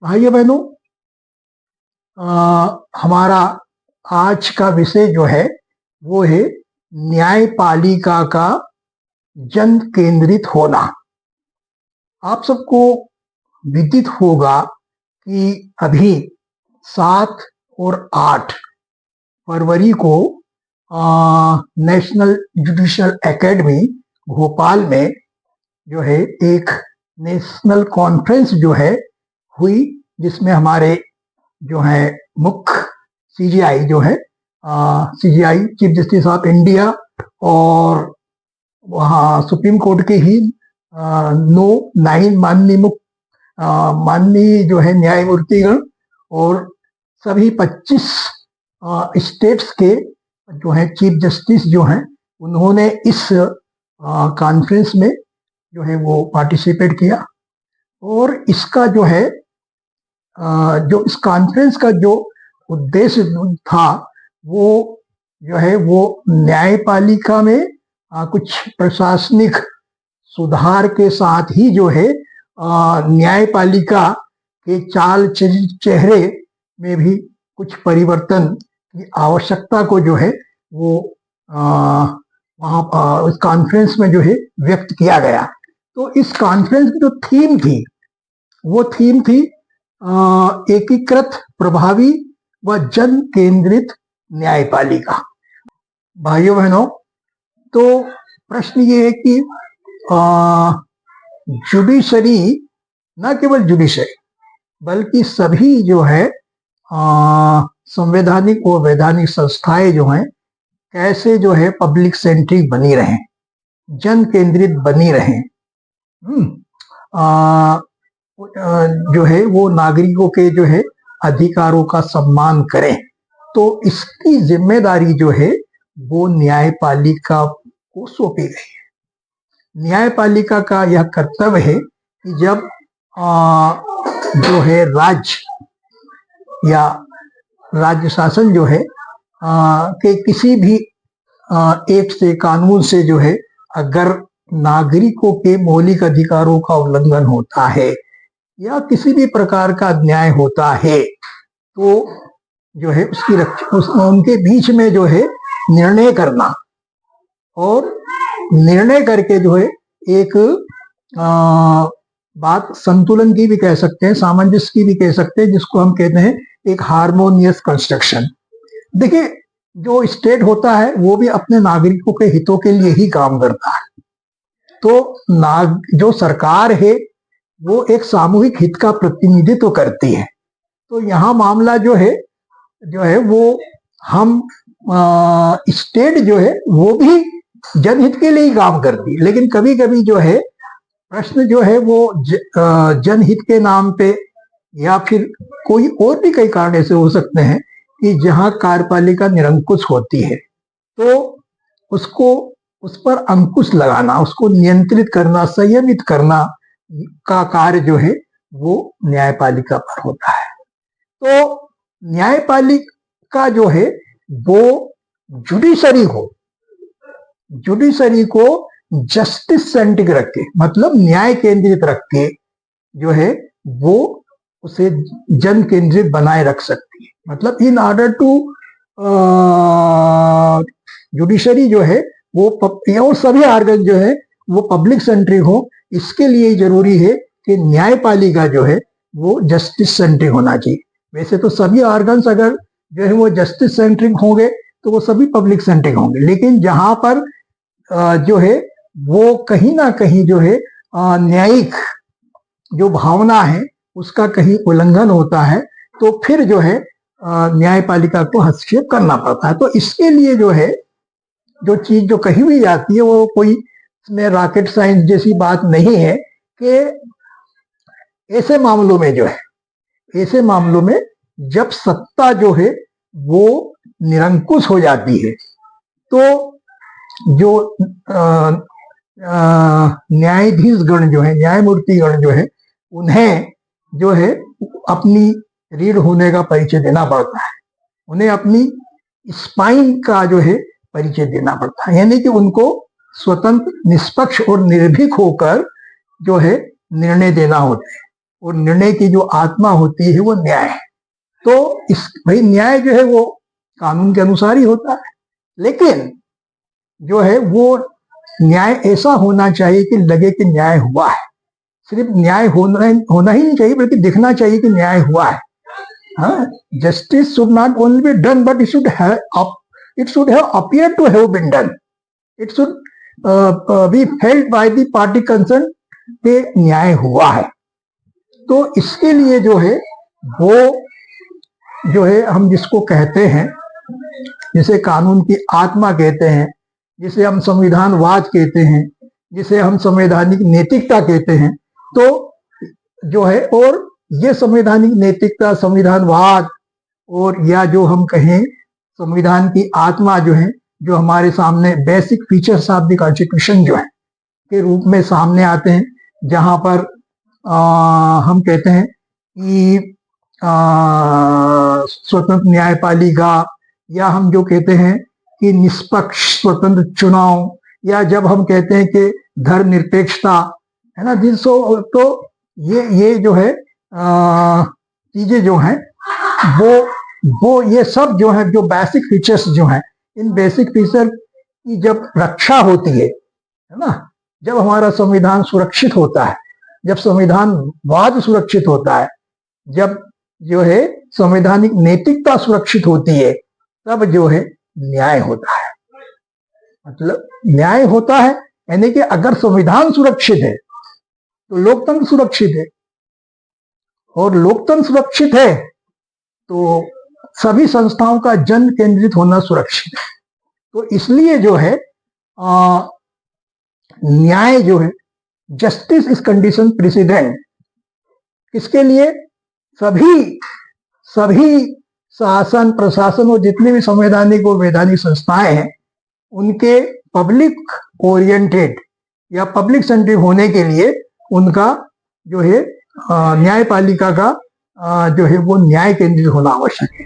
भाइयों बहनों, हमारा आज का विषय जो है वो है न्यायपालिका का जन केंद्रित होना। आप सबको विदित होगा कि अभी 7 और 8 फरवरी को नेशनल जुडिशियल एकेडमी भोपाल में जो है एक नेशनल कॉन्फ्रेंस जो है हुई, जिसमें हमारे जो है मुख्य सीजीआई जो है CGI chief justice of India और वहाँ सुप्रीम कोर्ट के ही 9 माननीय जो है न्यायमूर्तिगण और सभी 25 स्टेट्स के जो है चीफ जस्टिस जो हैं उन्होंने इस कॉन्फ्रेंस में जो है वो पार्टिसिपेट किया। और इसका जो है जो इस कॉन्फ्रेंस का जो उद्देश्य था वो जो है वो न्यायपालिका में कुछ प्रशासनिक सुधार के साथ ही जो है न्यायपालिका के चाल चेहरे में भी कुछ परिवर्तन की आवश्यकता को जो है वो वहाँ उस कॉन्फ्रेंस में जो है व्यक्त किया गया। तो इस कॉन्फ्रेंस की जो थीम थी वो थीम थी एकीकृत, प्रभावी व जन केंद्रित न्यायपालिका। भाइयों बहनों, तो प्रश्न ये है कि जुडिशरी, न केवल जुडिशरी बल्कि सभी जो है संवैधानिक और वैधानिक संस्थाएं जो हैं कैसे जो है पब्लिक सेंट्रिक बनी रहें, जन केंद्रित बनी रहें, जो है वो नागरिकों के जो है अधिकारों का सम्मान करें। तो इसकी जिम्मेदारी जो है वो न्यायपालिका को सौंपी गई है। न्यायपालिका का यह कर्तव्य है कि जब जो है राज्य या राज्य शासन जो है के किसी भी एक्ट से, कानून से जो है अगर नागरिकों के मौलिक अधिकारों का उल्लंघन होता है या किसी भी प्रकार का अन्याय होता है तो जो है उसकी रक्षा, उनके बीच में जो है निर्णय करना और निर्णय करके जो है एक बात संतुलन की भी कह सकते हैं, सामंजस्य की भी कह सकते हैं, जिसको हम कहते हैं एक हार्मोनियस कंस्ट्रक्शन। देखिए, जो स्टेट होता है वो भी अपने नागरिकों के हितों के लिए ही काम करता है। तो जो सरकार है वो एक सामूहिक हित का प्रतिनिधित्व करती है। तो यहाँ मामला जो है वो हम स्टेट जो है वो भी जनहित के लिए ही काम करती है, लेकिन कभी कभी जो है प्रश्न जो है वो जनहित के नाम पे या फिर कोई और भी कई कारण ऐसे हो सकते हैं कि जहां कार्यपालिका निरंकुश होती है तो उसको उस पर अंकुश लगाना, उसको नियंत्रित करना, संयमित करना का कार्य जो है वो न्यायपालिका पर होता है। तो न्यायपालिका जो है वो जुडिशरी को जस्टिस सेंट्रिक रख के, मतलब न्याय केंद्रित रख के जो है वो उसे जन केंद्रित बनाए रख सकती है। मतलब इन ऑर्डर टू जुडिशरी जो है वो और सभी ऑर्गन जो है वो पब्लिक सेंट्रिक हो, इसके लिए जरूरी है कि न्यायपालिका जो है वो जस्टिस सेंट्रिक होना चाहिए। वैसे तो सभी ऑर्गन्स अगर जो है वो जस्टिस सेंट्रिक होंगे तो वो सभी पब्लिक सेंट्रिक होंगे, लेकिन जहां पर जो है वो कहीं ना कहीं जो है न्यायिक जो भावना है उसका कहीं उल्लंघन होता है तो फिर जो है न्यायपालिका को हस्तक्षेप करना पड़ता है। तो इसके लिए जो है जो चीज जो कही भी जाती है वो कोई इसमें रॉकेट साइंस जैसी बात नहीं है कि ऐसे मामलों में जब सत्ता जो है वो निरंकुश हो जाती है तो जो न्यायाधीश गण जो है, न्यायमूर्ति गण जो है, उन्हें जो है अपनी रीढ़ होने का परिचय देना पड़ता है, उन्हें अपनी स्पाइन का जो है परिचय देना पड़ता है, यानी कि उनको स्वतंत्र, निष्पक्ष और निर्भीक होकर जो है निर्णय देना होता है। और निर्णय की जो आत्मा होती है वो न्याय है। तो इस भाई न्याय जो है वो कानून के अनुसार ही होता है, लेकिन जो है वो न्याय ऐसा होना चाहिए कि लगे कि न्याय हुआ है। सिर्फ न्याय होना ही नहीं चाहिए, बल्कि दिखना चाहिए कि न्याय हुआ है। हाँ, justice should not only be done, but it should have appear to have been done. It should be felt by the party concern पे न्याय हुआ है। तो इसके लिए जो है वो जो है हम जिसको कहते हैं, जिसे कानून की आत्मा कहते हैं, जिसे हम संविधानवाद कहते हैं, जिसे हम संवैधानिक नैतिकता कहते हैं, तो जो है और ये संवैधानिक नैतिकता, संविधानवाद और या जो हम कहें संविधान की आत्मा जो है, जो हमारे सामने basic features of the constitution जो है के रूप में सामने आते हैं, जहां पर हम कहते हैं कि स्वतंत्र न्यायपालिका, या हम जो कहते हैं कि निष्पक्ष स्वतंत्र चुनाव, या जब हम कहते हैं कि धर्मनिरपेक्षता, है ना, जिसको तो ये जो है चीजें जो हैं वो ये सब जो है, जो बेसिक फीचर्स जो हैं, इन बेसिक फीचर की जब रक्षा होती है ना, जब हमारा संविधान सुरक्षित होता है, जब संविधानवाद सुरक्षित होता है, जब जो है संवैधानिक नैतिकता सुरक्षित होती है, तब जो है न्याय होता है। मतलब न्याय होता है, यानी कि अगर संविधान सुरक्षित है तो लोकतंत्र सुरक्षित है, और लोकतंत्र सुरक्षित है तो सभी संस्थाओं का जन केंद्रित होना सुरक्षित है। तो इसलिए जो है न्याय जो है, जस्टिस इज कंडीशन प्रेसिडेंट, किसके लिए? सभी शासन प्रशासन और जितने भी संवैधानिक और वैधानिक संस्थाएं हैं, उनके पब्लिक ओरिएंटेड या पब्लिक सेंट्रिक होने के लिए उनका जो है न्यायपालिका का जो है वो न्याय केंद्रित होना आवश्यक है।